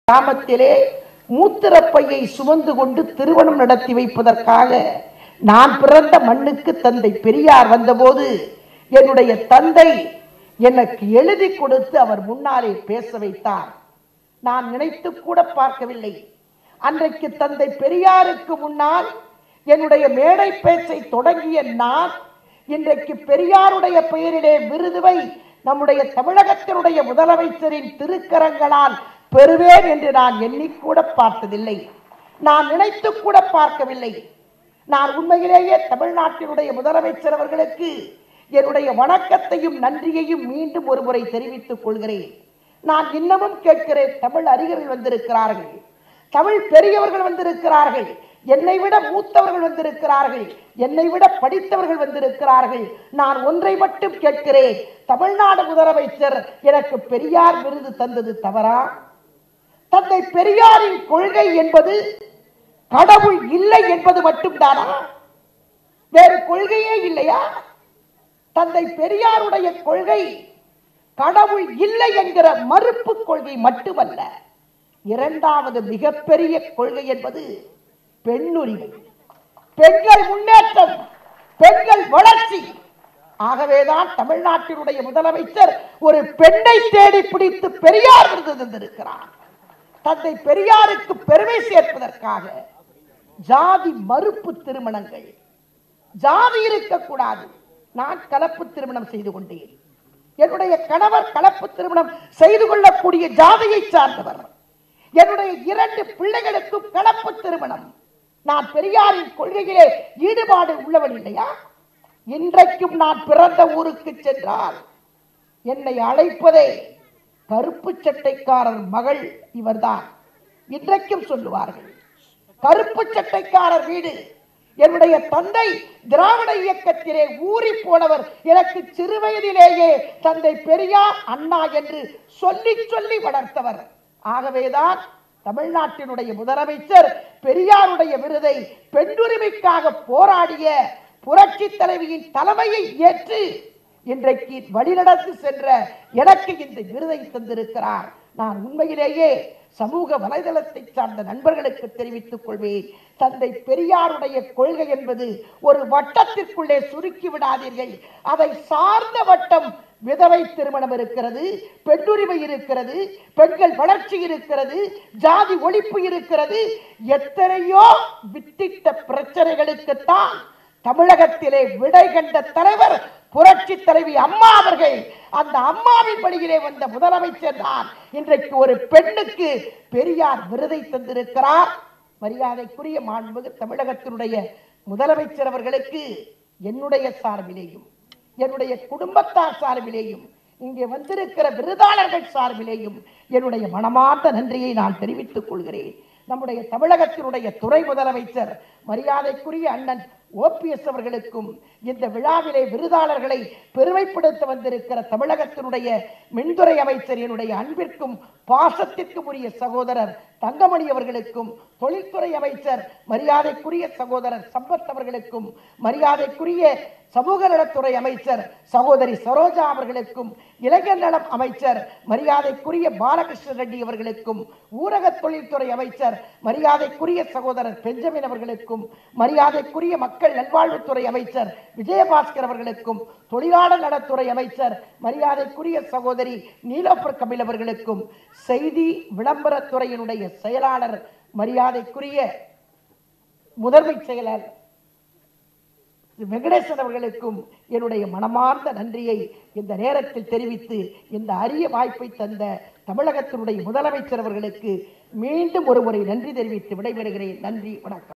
கிராமத்திலே மூத்திரப்பையை சுமந்து கொண்டு திருமணம் நடத்தி வைப்பதற்காக நான் பிறந்த மண்ணுக்கு தந்தை பெரியார் வந்தபோது என்னுடைய தந்தை எனக்கு எழுதி கொடுத்து அவர் முன்னாலே பேச வைத்தார். நான் நினைத்து கூட பார்க்கவில்லை. அன்றைக்கு தந்தை பெரியாருக்கு முன்னால் என்னுடைய மேடை பேச்சை தொடங்கிய நான் இன்றைக்கு பெரியாருடைய பெயரிலே விருதுவை நம்முடைய தமிழகத்தினுடைய முதலமைச்சரின் திருக்கரங்களால் பெறுவேன் என்று நான் எண்ணிக்கூட பார்த்ததில்லை. நான் நினைத்து கூட பார்க்கவில்லை. நான் உண்மையிலேயே தமிழ்நாட்டினுடைய முதலமைச்சர் அவர்களுக்கு என்னுடைய வணக்கத்தையும் நன்றியையும் மீண்டும் ஒரு முறை தெரிவித்துக் கொள்கிறேன். நான் இன்னமும் கேட்கிறேன், தமிழ் அறிஞர்கள் வந்திருக்கிறார்கள், தமிழ் பெரியவர்கள் வந்திருக்கிறார்கள், என்னை விட மூத்தவர்கள் வந்திருக்கிறார்கள், என்னை விட படித்தவர்கள் வந்திருக்கிறார்கள். நான் ஒன்றை மட்டும் கேட்கிறேன், தமிழ்நாடு முதலமைச்சர் எனக்கு பெரியார் விருது தந்தது தவறா? தந்தை பெரியாரின் கொள்கை என்பது கடவுள் இல்லை என்பது மட்டும்தானா? வேறு கொள்கையே இல்லையா? தந்தை பெரியாருடைய கொள்கை கடவுள் இல்லை என்கிற மறுப்பு கொள்கை மட்டுமல்ல, இரண்டாவது மிகப்பெரிய கொள்கை என்பது பெண்ணுரிமை, பெண்கள் முன்னேற்றம், பெண்கள் வளர்ச்சி. ஆகவேதான் தமிழ்நாட்டினுடைய முதலமைச்சர் ஒரு பெண்ணை தேடி பிடித்து பெரியார் விருது தந்திருக்கிறார். தந்தை பெரியாருக்கு பெருமை சேர்ப்பதற்காக ஜாதி மறுப்பு திருமணங்கள், ஜாதி இருக்கக்கூடாது. நான் கலப்பு திருமணம் செய்து கொண்டேன். என்னுடைய கணவர் கலப்பு திருமணம் செய்து கொள்ளக்கூடிய ஜாதியை சார்ந்தவர். என்னுடைய 2 பிள்ளைகளுக்கும் கலப்பு திருமணம். நான் பெரியாரின் கொள்கையிலே ஈடுபாடு உள்ளவன் இல்லையா? இன்றைக்கும் நான் பிறந்த ஊருக்கு சென்றால் என்னை அழைப்பதே கருப்பு சட்டைக்காரர் மகள் இவர்தான். இன்றைக்கும் சொல்லுவார்கள், கருப்பு சட்டைக்காரர் வீடு. என்னுடைய தந்தை திராவிட இயக்கத்திலே ஊறி போனவர். எனக்கு சிறு வயதிலேயே தந்தை பெரியார் அண்ணா என்று சொல்லி சொல்லி வளர்த்தவர். ஆகவேதான் தமிழ்நாட்டினுடைய முதலமைச்சர் பெரியாருடைய விருதை பெண்ணுரிமைக்காக போராடிய புரட்சி தலைவியின் தலைமையை ஏற்று இன்றைக்கு வழிநடத்தி சென்ற எனக்கு இந்த விருதை தந்திருக்கிறார். நான் உண்மையிலேயே சமூக வலைதளத்தை சார்ந்த நண்பர்களுக்கு தெரிவித்துக் கொள்வேன், தந்தை பெரியாருடைய கொள்கை என்பது ஒரு வட்டத்திற்குள்ளே சுருக்கி விடாதீர்கள். அதை சார்ந்த வட்டம் விதவை திருமணம் இருக்கிறது, பெண்ணுரிமை இருக்கிறது, பெண்கள் வளர்ச்சி இருக்கிறது, ஜாதி ஒழிப்பு இருக்கிறது. எத்தனையோ வித்திட்ட பிரச்சனைகளுக்குத்தான் தமிழகத்திலே விடை கண்ட தலைவர் புரட்சி தலைவி அம்மா அவர்கள். அந்த அம்மாவின் வழியிலே வந்த முதலமைச்சர் தான் இன்றைக்கு ஒரு பெண்ணுக்கு பெரியார் விருதை தந்திருக்கிறார். மரியாதைக்குரிய மாண்புமிகு தமிழகத்தினுடைய முதலமைச்சர் அவர்களுக்கு என்னுடைய சார்பிலேயும் என்னுடைய குடும்பத்தார் சார்பிலேயும் இங்கே வந்திருக்கிற விருதாளர்கள் சார்பிலேயும் என்னுடைய மனமார்ந்த நன்றியை நான் தெரிவித்துக் கொள்கிறேன். நம்முடைய தமிழகத்தினுடைய துறை முதலமைச்சர் மரியாதைக்குரிய அண்ணன் OPS அவர்களுக்கும் இந்த விழாவிலே விருதாளர்களை பெருமைப்படுத்த வந்திருக்கிற தமிழகத்தினுடைய மின்துறை அமைச்சர் என்னுடைய அன்பிற்கும் பாசத்திற்கும் உரிய சகோதரர் தங்கமணி அவர்களுக்கும், தொழில்துறை அமைச்சர் மரியாதைக்குரிய சகோதரர் சம்பத் அவர்களுக்கும், மரியாதைக்குரிய சமூக நலத்துறை அமைச்சர் சகோதரி சரோஜா அவர்களுக்கும், இளைஞர் நலம் அமைச்சர் மரியாதைக்குரிய பாலகிருஷ்ண ரெட்டி அவர்களுக்கும், ஊரக தொழில்துறை அமைச்சர் மரியாதைக்குரிய சகோதரர் பெஞ்சமின் அவர்களுக்கும், மரியாதைக்குரிய மக்கள் நல்வாழ்வுத்துறை அமைச்சர் விஜயபாஸ்கர் அவர்களுக்கும், தொழிலாளர் நலத்துறை அமைச்சர் மரியாதைக்குரிய சகோதரி நீலோபர் கபில் அவர்களுக்கும், செய்தி விளம்பரத்துறையினுடைய செயலாளர் மரியாதைக்குரிய முதன்மை செயலர் வெங்கடேசன் அவர்களுக்கும் என்னுடைய மனமார்ந்த நன்றியை இந்த நேரத்தில் தெரிவித்து இந்த அரிய வாய்ப்பை தந்த தமிழகத்தினுடைய முதலமைச்சர் அவர்களுக்கு மீண்டும் ஒரு முறை நன்றி தெரிவித்து விடைபெறுகிறேன். நன்றி, வணக்கம்.